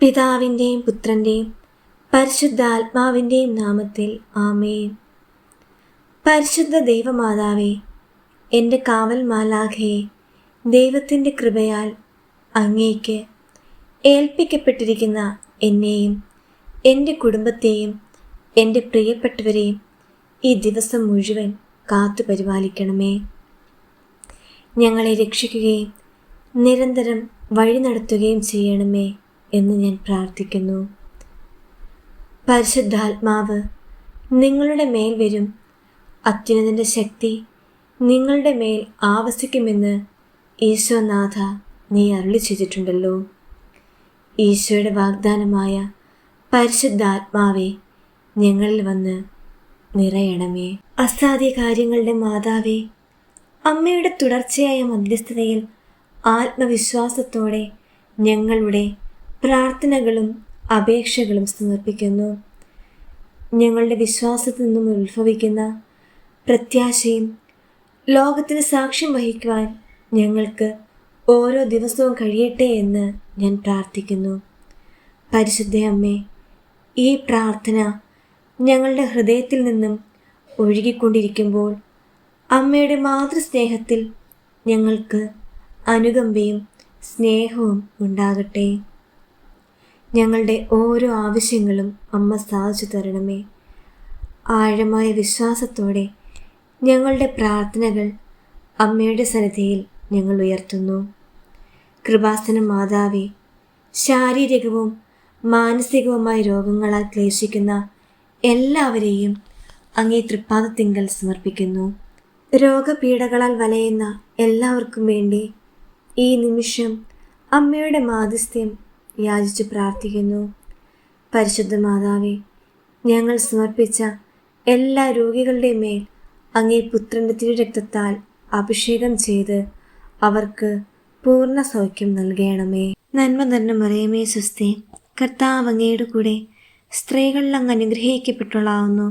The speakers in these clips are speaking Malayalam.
പിതാവിൻ്റെയും പുത്രൻ്റെയും പരിശുദ്ധാത്മാവിൻ്റെയും നാമത്തിൽ ആമേൻ. പരിശുദ്ധ ദൈവമാതാവേ, എൻ്റെ കാവൽ മാലാഖയെ, ദൈവത്തിൻ്റെ കൃപയാൽ അങ്ങേക്ക് ഏൽപ്പിക്കപ്പെട്ടിരിക്കുന്ന എന്നെയും എൻ്റെ കുടുംബത്തെയും എൻ്റെ പ്രിയപ്പെട്ടവരെയും ഈ ദിവസം മുഴുവൻ കാത്തു പരിപാലിക്കണമേ. ഞങ്ങളെ രക്ഷിക്കുകയും നിരന്തരം വഴി നടത്തുകയും ചെയ്യണമേ എന്ന് ഞാൻ പ്രാർത്ഥിക്കുന്നു. പരിശുദ്ധാത്മാവ് നിങ്ങളുടെ മേൽ വരും, അത്യുന്നതൻ്റെ ശക്തി നിങ്ങളുടെ മേൽ ആവസിക്കുമെന്ന് ഈശോനാഥ നീ അരുളി ചെയ്തിട്ടുണ്ടല്ലോ. ഈശോയുടെ വാഗ്ദാനമായ പരിശുദ്ധാത്മാവെ ഞങ്ങളിൽ വന്ന് നിറയണമേ. അസാധ്യ കാര്യങ്ങളുടെ മാതാവേ, അമ്മയുടെ തുടർച്ചയായ മധ്യസ്ഥതയിൽ ആത്മവിശ്വാസത്തോടെ ഞങ്ങളുടെ പ്രാർത്ഥനകളും അപേക്ഷകളും സമർപ്പിക്കുന്നു. ഞങ്ങളുടെ വിശ്വാസത്തിൽ നിന്നും ഉത്ഭവിക്കുന്ന പ്രത്യാശയും ലോകത്തിന് സാക്ഷ്യം വഹിക്കുവാൻ ഞങ്ങൾക്ക് ഓരോ ദിവസവും കഴിയട്ടെ എന്ന് ഞാൻ പ്രാർത്ഥിക്കുന്നു. പരിശുദ്ധ അമ്മേ, ഈ പ്രാർത്ഥന ഞങ്ങളുടെ ഹൃദയത്തിൽ നിന്നും ഒഴുകിക്കൊണ്ടിരിക്കുമ്പോൾ അമ്മയുടെ മാതൃസ്നേഹത്തിൽ ഞങ്ങൾക്ക് അനുകമ്പയും സ്നേഹവും ഉണ്ടാകട്ടെ. ഞങ്ങളുടെ ഓരോ ആവശ്യങ്ങളും അമ്മ സാധിച്ചു തരണമേ. ആഴമായ വിശ്വാസത്തോടെ ഞങ്ങളുടെ പ്രാർത്ഥനകൾ അമ്മയുടെ സന്നിധിയിൽ ഞങ്ങൾ ഉയർത്തുന്നു. കൃപാസന മാതാവേ, ശാരീരികവും മാനസികവുമായ രോഗങ്ങളാൽ ക്ലേശിക്കുന്ന എല്ലാവരെയും അങ്ങേ തൃപ്പാദത്തിങ്കൽ സമർപ്പിക്കുന്നു. രോഗപീഠകളാൽ വലയുന്ന എല്ലാവർക്കും വേണ്ടി ഈ നിമിഷം അമ്മയുടെ മാധ്യസ്ഥ്യം യാചിച്ച് പ്രാർത്ഥിക്കുന്നു. പരിശുദ്ധ മാതാവേ, ഞങ്ങൾ സമർപ്പിച്ച എല്ലാ രോഗികളുടെ മേൽ അങ്ങേ പുത്രൻ്റെ തിരുരക്തത്താൽ അഭിഷേകം ചെയ്ത് അവർക്ക് പൂർണ്ണ സൗഖ്യം നൽകണമേ. നന്മ നിറഞ്ഞ മറിയമേ സ്വസ്തി, കർത്താവ് അങ്ങയുടെ കൂടെ സ്ത്രീകളിൽ അങ്ങ് അനുഗ്രഹിക്കപ്പെട്ടവളാവുന്നു.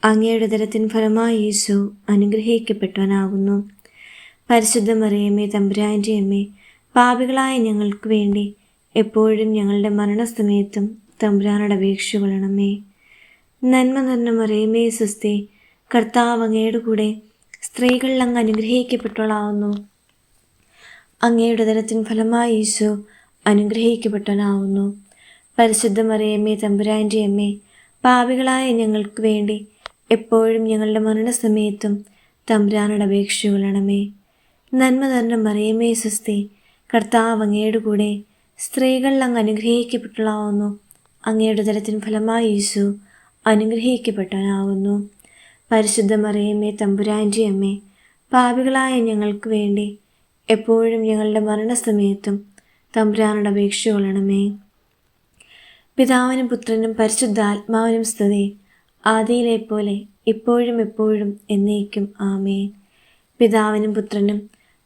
അങ്ങയുടെ ഉദരത്തിൻ ഫലമായി യേശു അനുഗ്രഹിക്കപ്പെട്ടവനാകുന്നു. പരിശുദ്ധ മറിയമേ തമ്പുരാൻ്റെ അമ്മേ, പാപികളായ ഞങ്ങൾക്ക് വേണ്ടി എപ്പോഴും ഞങ്ങളുടെ മരണസമയത്തും തമ്പുരാനോട് അപേക്ഷ കൊള്ളണമേ. നന്മ നിറഞ്ഞ മറിയമേ സ്വസ്തി, കർത്താവ് അങ്ങയുടെ കൂടെ സ്ത്രീകളിൽ അങ്ങ് അനുഗ്രഹിക്കപ്പെട്ടവളാവുന്നു. അങ്ങയുടെ ഉദരത്തിൻ ഫലമായി യേശു അനുഗ്രഹിക്കപ്പെട്ടവനാവുന്നു. പരിശുദ്ധ മറിയമേ തമ്പുരാൻ്റെ അമ്മേ, പാപികളായ ഞങ്ങൾക്ക് വേണ്ടി എപ്പോഴും ഞങ്ങളുടെ മരണസമയത്തും തമ്പുരാനോട് അപേക്ഷ കൊള്ളണമേ. നന്മ നിറഞ്ഞ മറിയമേ സ്വസ്തി, കർത്താവ് അങ്ങയുടെ കൂടെ സ്ത്രീകളിൽ അങ്ങ് അനുഗ്രഹിക്കപ്പെട്ടവളാവുന്നു. അങ്ങയുടെ ഉദരത്തിൻ ഫലമായി യേശു അനുഗ്രഹിക്കപ്പെട്ടവനാവുന്നു. പരിശുദ്ധ മറിയമേ തമ്പുരാൻ്റെ അമ്മേ, പാപികളായ ഞങ്ങൾക്ക് വേണ്ടി എപ്പോഴും ഞങ്ങളുടെ മരണസമയത്തും തമ്പുരാനോട് അപേക്ഷ കൊള്ളണമേ. പിതാവിനും പുത്രനും പരിശുദ്ധാത്മാവിനും സ്തുതി, ആദിയിലെ പോലെ ഇപ്പോഴും എപ്പോഴും എന്നേക്കും ആമേൻ. പിതാവിനും പുത്രനും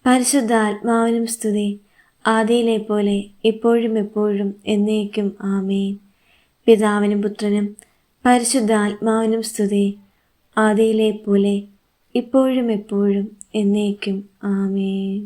പരിശുദ്ധാത്മാവിനും സ്തുതി, ആദിയിലെ പോലെ ഇപ്പോഴും എപ്പോഴും എന്നേക്കും ആമേൻ. പിതാവിനും പുത്രനും പരിശുദ്ധാത്മാവിനും സ്തുതി, ആദിയിലെ പോലെ ഇപ്പോഴും എപ്പോഴും എന്നേക്കും ആമേൻ.